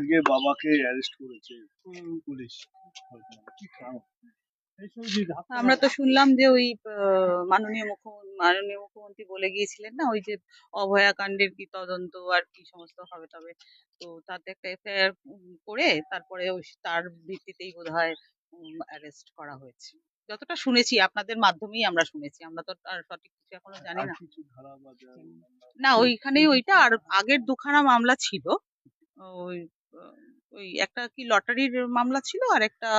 আজকে বাবাকে অ্যারেস্ট করেছে পুলিশ, কি কারণ? আমরা তো শুনলাম যে ওই মাননীয় মুখ্যমন্ত্রী বলে গিয়েছিলেন না, ওই যে অভয়াকাণ্ডের কি তদন্ত আর কি সমস্ত হবে, তবে তো তাতে একটা এফআইআর করে তারপরে তার ভিত্তিতেই বোধহয় অ্যারেস্ট করা হয়েছে, যতটা শুনেছি আপনাদের মাধ্যমেই আমরা শুনেছি। আমরা তো আর সঠিক কিছু এখনো জানি আর না। কিছু ধারা বা না, ওইখানেই ওইটা, আর আগের দুখানা মামলা ছিল। ওই ওই একটা কি লটারির মামলা ছিল, আর একটা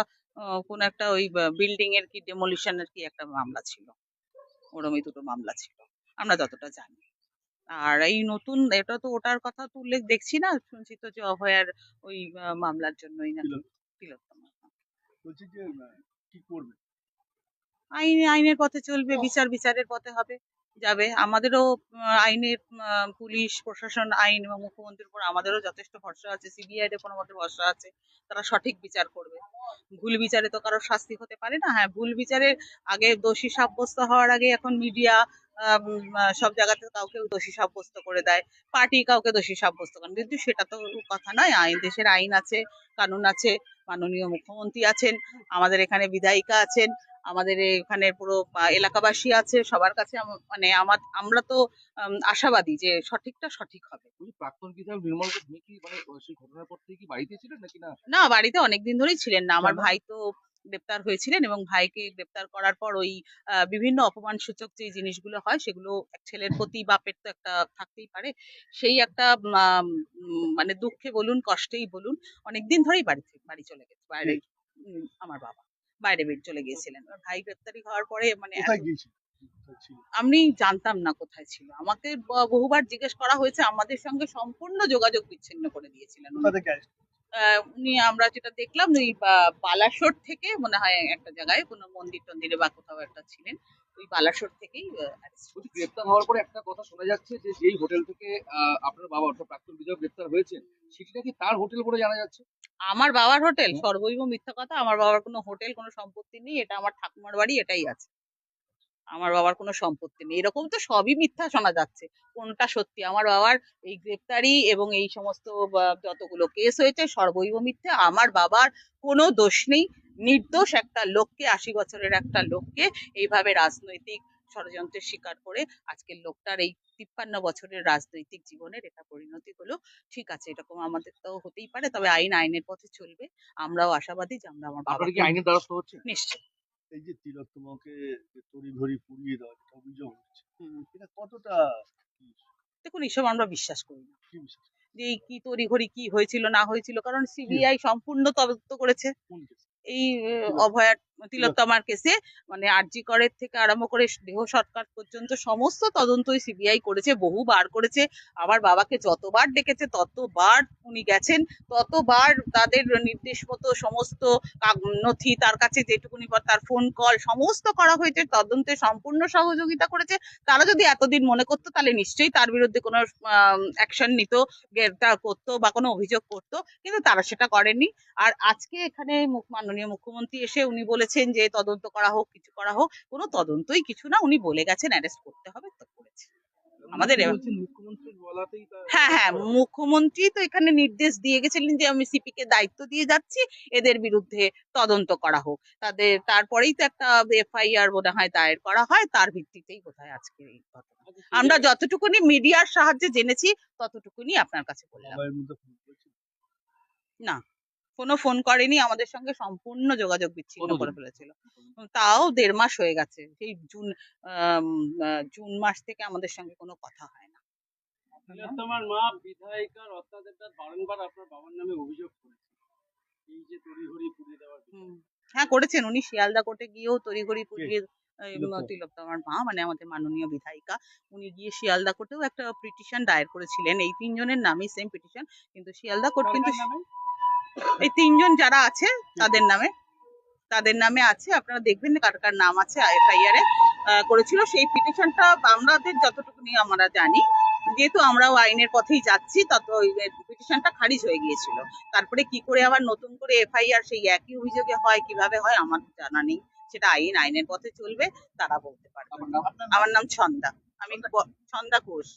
কোন একটা ওই বিল্ডিং এর কি ডেমোলিশনের কি একটা মামলা ছিল। ওরমই দুটো মামলা ছিল আমরা যতটা জানি। আর এই নতুন এটা তো ওটার কথা তো উল্লেখ দেখছি না, শুনছি তো যে অভয়ার ওই মামলার জন্যই নাকি তিলোত্তমা। বলছি যে কি করবে? আইনের পথে চলবে, বিচারের পথে হবে, যাবে। আমাদেরও আইনের পুলিশ প্রশাসন, আইন এবং মুখ্যমন্ত্রীর উপর আমাদেরও যথেষ্ট ভরসা আছে, সিবিআই এর উপর আমাদের ভরসা আছে, তারা সঠিক বিচার করবে। ভুল বিচারে তো কারোর শাস্তি হতে পারে না। হ্যাঁ, ভুল বিচারে আগে দোষী সাব্যস্ত হওয়ার আগে এখন মিডিয়া সব জায়গাতে কাউকে দোষী সাব্যস্ত করে দেয়, পার্টি কাউকে দোষী সাব্যস্ত করে, কিন্তু সেটা তো কথা নয়। দেশের আইন আছে, কানুন আছে, মাননীয় মুখ্যমন্ত্রী আছেন, আমাদের এখানে বিধায়িকা আছেন, আমাদের এখানে পুরো এলাকাবাসী আছে, সবার কাছে মানে আমরা তো আশাবাদী যে সঠিকটা সঠিক হবে। প্রাক্তন বিধায়ক নির্মল ঘোষ কি মানে সেই ঘটনার পর থেকে কি বাড়িতে ছিলেন নাকি না? না, বাড়িতে অনেকদিন ধরেই ছিলেন না। আমার ভাই তো গ্রেপ্তার হয়েছিলেন, এবং ভাইকে গ্রেপ্তার করার পর ওই বিভিন্ন অপমান সূচক যে জিনিসগুলো হয়, সেগুলো ছেলের প্রতি বাপের তো একটা থাকতেই পারে, সেই একটা মানে দুঃখে বলুন কষ্টেই বলুন অনেকদিন ধরেই বাড়ি চলে গেছে বাইরে। আমার বাবা বাইরে বের চলে গিয়েছিলেন। ভাই গ্রেপ্তারি হওয়ার পরে মানে আমি জানতাম না কোথায় ছিল। আমাকে বহুবার জিজ্ঞেস করা হয়েছে, আমাদের সঙ্গে সম্পূর্ণ যোগাযোগ বিচ্ছিন্ন করে দিয়েছিলেন উনি। আমরা যেটা দেখলাম ওই বালাসোর থেকে মনে হয় একটা জায়গায় কোনো মন্দির টন্দিরে বা কোথাও একটা ছিলেন, ওই বালাসোর থেকেই গ্রেপ্তার হওয়ার পরে একটা কথা শোনা যাচ্ছে যে যেই হোটেল থেকে আপনার বাবা অর্থাৎ প্রাক্তন বিধায়ক গ্রেপ্তার হয়েছেন, সেটি নাকি তার হোটেল বলে জানা যাচ্ছে। আমার বাবার হোটেল? সর্বৈব মিথ্যা কথা। আমার বাবার কোনো হোটেল, কোনো সম্পত্তি নেই। এটা আমার ঠাকুমার বাড়ি, এটাই আছে। আমার বাবার কোনো সম্পত্তি নেই। এরকম তো সবই মিথ্যা শোনা যাচ্ছে, কোনটা সত্যি? আমার বাবার এই গ্রেপ্তারি এবং এই সমস্ত যতগুলো কেস হয়েছে সর্বৈব মিথ্যে। আমার বাবার কোনো দোষ নেই। নির্দোষ একটা লোককে, 80 বছরের একটা লোককে এইভাবে রাজনৈতিক ষড়যন্ত্রের শিকার করে আজকের লোকটার এই 53 বছরের রাজনৈতিক জীবনের এটা পরিণতি হলো। ঠিক আছে, এরকম আমাদের তো হতেই পারে, তবে আইনের পথে চলবে। আমরাও আশাবাদী যে আমরা আমার বাবাকে আইনের দ্বারস্থ হচ্ছে। নিশ্চয়ই। এই যে তিলোত্তমাকে তড়িঘড়ি পুড়িয়ে দেওয়া যেটা অভিযোগ হচ্ছে, এটা কতটা? দেখুন, এসব আমরা বিশ্বাস করি না যে এই কি তড়িঘড়ি কি হয়েছিল না হয়েছিল, কারণ সিবিআই সম্পূর্ণ তদন্ত করেছে এই অভয়ার তিলোত্তমার কেসে। মানে আরজি করের থেকে আরম্ভ করে দেহ সৎকার পর্যন্ত সমস্ত তদন্তই সিবিআই করেছে, বহুবার করেছে। আমার বাবাকে যতবার ডেকেছে ততবার উনি গেছেন, ততবার তাদের নির্দেশ মতো সমস্ত নথি তার কাছে যেটুকুনি তার ফোন কল সমস্ত করা হয়েছে, তদন্তে সম্পূর্ণ সহযোগিতা করেছে। তারা যদি এতদিন মনে করতো তাহলে নিশ্চয়ই তার বিরুদ্ধে কোনো অ্যাকশন নিত, গ্রেফতার করতো বা কোনো অভিযোগ করতো, কিন্তু তারা সেটা করেনি। আর আজকে এখানে মাননীয় মুখ্যমন্ত্রী এসে উনি বলেছেন যে তদন্ত করা হোক, কিছু করা হোক, কোনো তদন্তই কিছু না, উনি বলে গেছেন অ্যারেস্ট করতে হবে, তো করেছে আমাদের। হ্যাঁ হ্যাঁ, মুখ্যমন্ত্রী তো এখানে নির্দেশ দিয়ে গেছিলেন যে আমি সিপি কে দায়িত্ব দিয়ে যাচ্ছি, এদের বিরুদ্ধে তদন্ত করা হোক। তারপরেই তো একটা এফআইআর মনে হয় দায়ের করা হয়, তার ভিত্তিতেই বোধহয় আজকে এই ঘটনা। আমরা যতটুকুনি মিডিয়ার সাহায্যে জেনেছি ততটুকুনি আপনার কাছে বললাম। না, কোনো ফোন করেনি, আমাদের সঙ্গে সম্পূর্ণ যোগাযোগ বিচ্ছিন্ন করে ফেলেছিল। তাও 1.5 মাস হয়ে গেছে, সেই জুন মাস থেকে আমাদের সঙ্গে কোনো কথা হয় না। তোমার মা বিধায়িকার অত্যাচার বারংবার আপনার বাবার নামে অভিযোগ করেছে, এই যে তড়িঘড়ি পুড়িয়ে দেওয়ার। হ্যাঁ, করেছেন উনি। শিয়ালদা কোর্টে গিয়েও তড়িঘড়ি পুড়িয়ে তিলোত্তমার মা মানে আমাদের মাননীয় বিধায়িকা, উনি গিয়ে শিয়ালদা কোর্টেও একটা পিটিশন দায়ের করেছিলেন। এই 3 জনের নামই সেম পিটিশন, কিন্তু শিয়ালদা কোর্ট কিন্তু এই 3 জন যারা আছে তাদের নামে আছে। আপনারা দেখবেন কার কার নাম আছে এফআইআর এ করেছিল। সেই পিটিশনটা আমাদের যতটুকুনি আমরা জানি, যেহেতু আমরাও আইনের পথেই যাচ্ছি, তত পিটিশনটা খারিজ হয়ে গিয়েছিল। তারপরে কি করে আবার নতুন করে এফআইআর সেই একই অভিযোগে হয়, কিভাবে হয় আমার জানা নেই। সেটা আইনের পথে চলবে, তারা বলতে পারবে। আমার নাম ছন্দা, আমি ছন্দা ঘোষ।